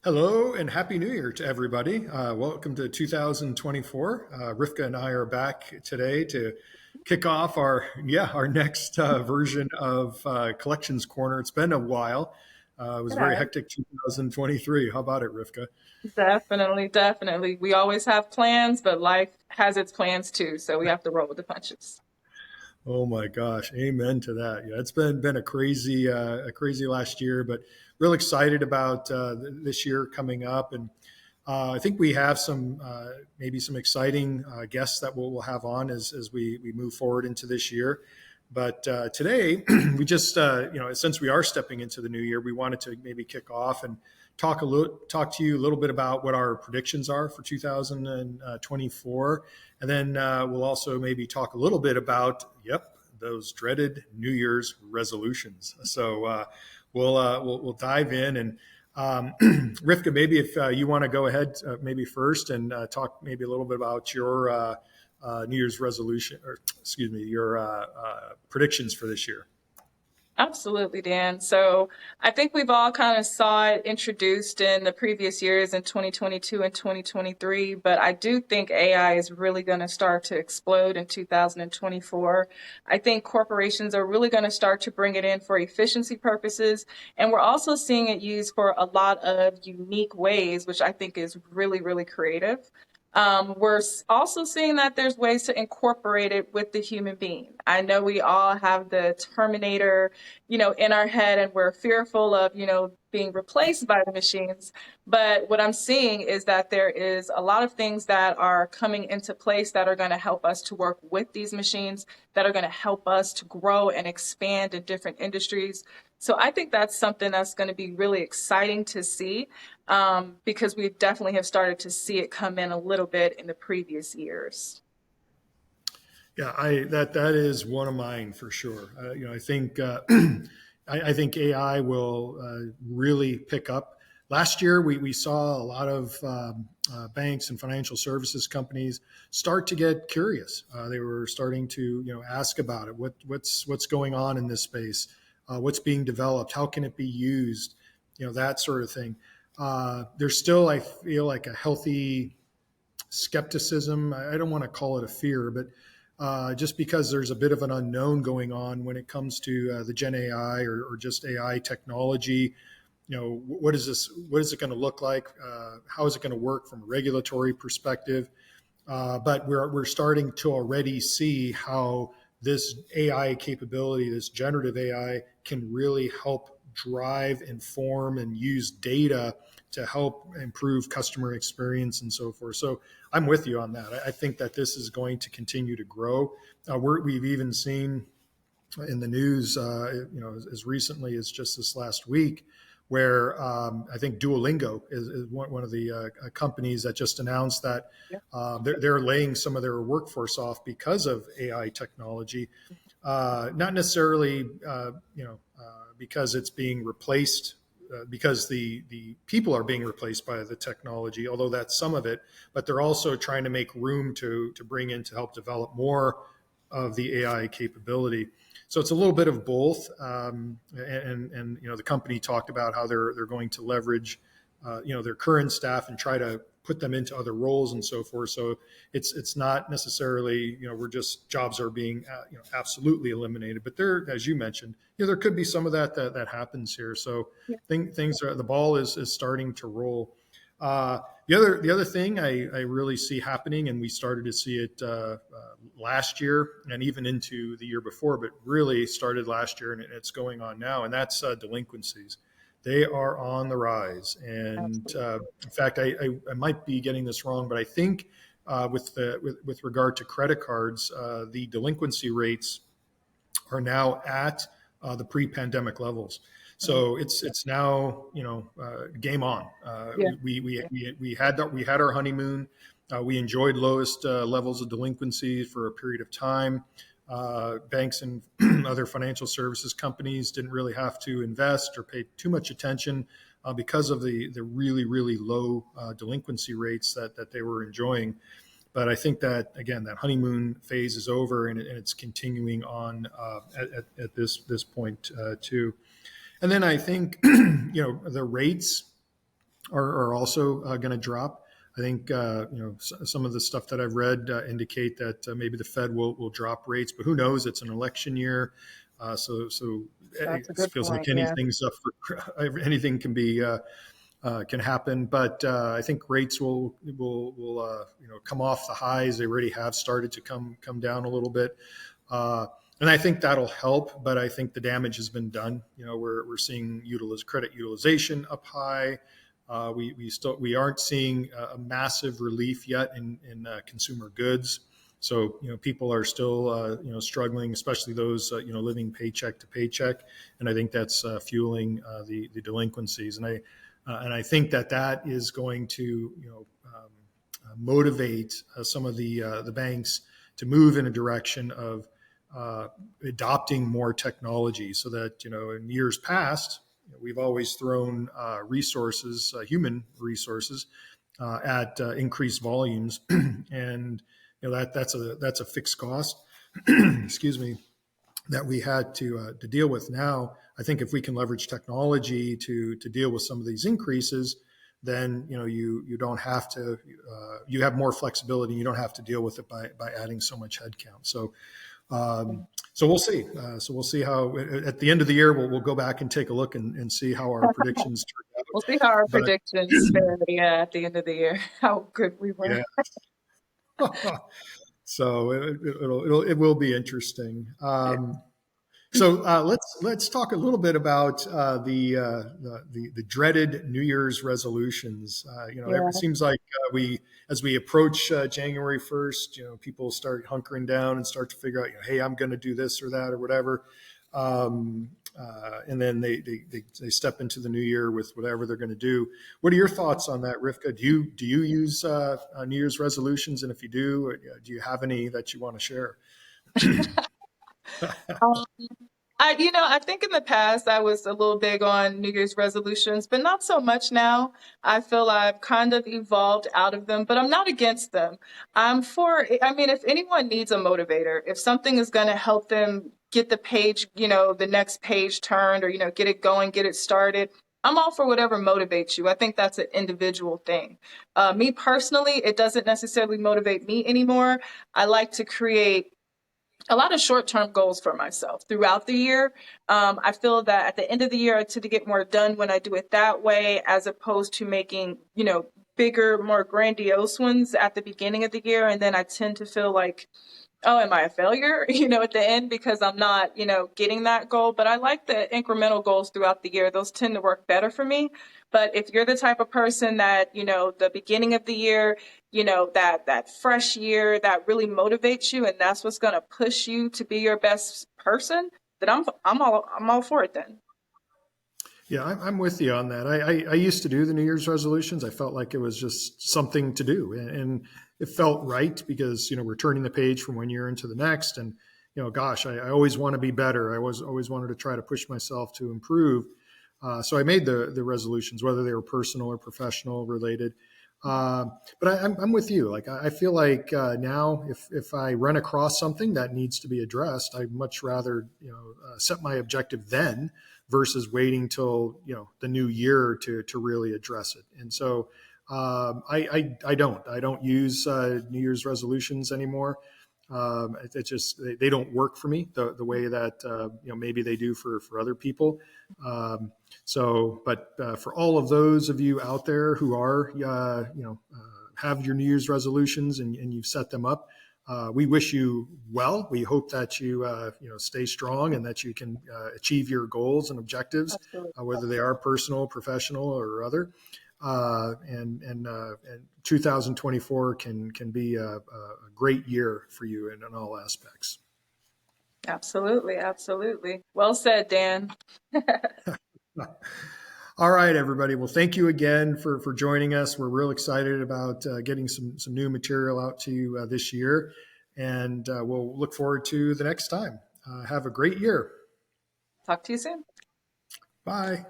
Hello and Happy New Year to everybody. Welcome to 2024. Rivka and I are back today to kick off our next version of Collections Corner. It's been a while. It was very Yeah, hectic 2023. How about it, Rivka? definitely, definitely. We always have plans, but life has its plans too, so we have to roll with the punches. Oh my gosh, amen to that. Yeah, it's been a crazy last year, but real excited about this year coming up, and I think we have some maybe some exciting guests that we'll have on as we move forward into this year. But today, we just since we are stepping into the new year, we wanted to maybe kick off and talk to you a little bit about what our predictions are for 2024, and then we'll also maybe talk a little bit about those dreaded New Year's resolutions. So we'll dive in and. Rivka, maybe if you want to go ahead, maybe first, and talk maybe a little bit about your New Year's resolution, or excuse me, your predictions for this year. Absolutely, Dan. So I think we've all kind of saw it introduced in the previous years in 2022 and 2023, but I do think AI is really going to start to explode in 2024. I think corporations are really going to start to bring it in for efficiency purposes, and we're also seeing it used for a lot of unique ways, which I think is really, really creative. We're also seeing that there's ways to incorporate it with the human being. I know we all have the Terminator, in our head, and we're fearful of, being replaced by the machines. But what I'm seeing is that there is a lot of things that are coming into place that are going to help us to work with these machines, that are going to help us to grow and expand in different industries. So I think that's something that's going to be really exciting to see, because we definitely have started to see it come in a little bit in the previous years. Yeah, that is one of mine for sure. I think I think AI will really pick up. Last year, we saw a lot of banks and financial services companies start to get curious. They were starting to ask about it. What's going on in this space? What's being developed? How can it be used? That sort of thing. There's still, I feel like, a healthy skepticism. I don't want to call it a fear, but just because there's a bit of an unknown going on when it comes to the Gen AI or just AI technology. What is this? What is it going to look like? How is it going to work from a regulatory perspective? But we're starting to already see how this AI capability, this generative AI, can really help drive, inform, and use data to help improve customer experience and so forth. So I'm with you on that. I think that this is going to continue to grow. We've even seen in the news, as recently as just this last week, where I think Duolingo is one of the companies that just announced that they're laying some of their workforce off because of AI technology. Not necessarily, because it's being replaced. Because the people are being replaced by the technology, although that's some of it, but they're also trying to make room to bring in to help develop more of the AI capability. So it's a little bit of both. And the company talked about how they're going to leverage their current staff and try to put them into other roles and so forth. So it's not necessarily we're just jobs are being absolutely eliminated, but there, as you mentioned, there could be some of that happens here. So things are, the ball is starting to roll. The other thing I really see happening, and we started to see it last year and even into the year before, but really started last year and it's going on now, and that's delinquencies. They are on the rise, and Absolutely. in fact, I might be getting this wrong, but I think with regard to credit cards, the delinquency rates are now at the pre-pandemic levels. So it's now game on. Yeah. We had our honeymoon. We enjoyed lowest levels of delinquency for a period of time. Banks and other financial services companies didn't really have to invest or pay too much attention because of the really low delinquency rates that they were enjoying. But I think that again, that honeymoon phase is over, and it's continuing on at this point too. And then I think the rates are also going to drop. I think some of the stuff that I've read indicate that maybe the Fed will drop rates, but who knows? It's an election year, so That's a it good feels like point. Yeah. anything's up for anything can be can happen. But I think rates will come off the highs. They already have started to come down a little bit. And I think that'll help, but I think the damage has been done. We're seeing credit utilization up high. We aren't seeing a massive relief yet in consumer goods. So people are still struggling, especially those living paycheck to paycheck, and I think that's fueling the delinquencies. And I think that is going to motivate some of the banks to move in a direction of adopting more technology, so that in years past we've always thrown resources, human resources, at increased volumes, and that's a fixed cost. Excuse me, that we had to deal with. Now, I think if we can leverage technology to deal with some of these increases, then you don't have to. You have more flexibility. You don't have to deal with it by adding so much headcount. So we'll see. So we'll see how at the end of the year we'll go back and take a look and see how our predictions turned We'll see how our out. predictions fare, yeah, at the end of the year, how good we were. Yeah. So it will be interesting. So let's talk a little bit about the dreaded New Year's resolutions. It Yeah. seems like as we approach January 1st, people start hunkering down and start to figure out, hey, I'm going to do this or that or whatever, and then they step into the new year with whatever they're going to do. What are your thoughts on that, Rivka? Do you use New Year's resolutions, and if you do you have any that you want to share? Um, I think in the past I was a little big on New Year's resolutions, but not so much now. I feel I've kind of evolved out of them, but I'm not against them. I mean, if anyone needs a motivator, if something is going to help them get the page, the next page turned, or, get it going, get it started, I'm all for whatever motivates you. I think that's an individual thing. Me personally, it doesn't necessarily motivate me anymore. I like to create a lot of short-term goals for myself throughout the year. I feel that at the end of the year, I tend to get more done when I do it that way, as opposed to making, bigger, more grandiose ones at the beginning of the year. And then I tend to feel like, oh, am I a failure, at the end because I'm not, getting that goal. But I like the incremental goals throughout the year. Those tend to work better for me. But if you're the type of person that, the beginning of the year, that fresh year that really motivates you and that's what's going to push you to be your best person, then I'm all for it then. Yeah, I'm with you on that. I used to do the New Year's resolutions. I felt like it was just something to do, and it felt right because we're turning the page from one year into the next, and gosh, I always want to be better. I was always wanted to try to push myself to improve. So I made the resolutions, whether they were personal or professional related. Uh, but I'm with you. Like I feel like now, if I run across something that needs to be addressed, I'd much rather set my objective then versus waiting till the new year to really address it. And so I don't use New Year's resolutions anymore. It just they don't work for me the way that maybe they do for other people. But for all of those of you out there who are have your New Year's resolutions and you've set them up, we wish you well. We hope that you stay strong and that you can achieve your goals and objectives, Absolutely. whether they are personal, professional, or other. And 2024 can be a great year for you in all aspects. Absolutely. Absolutely. Well said, Dan. All right, everybody. Well, thank you again for joining us. We're real excited about getting some new material out to you this year, and we'll look forward to the next time. Have a great year. Talk to you soon. Bye.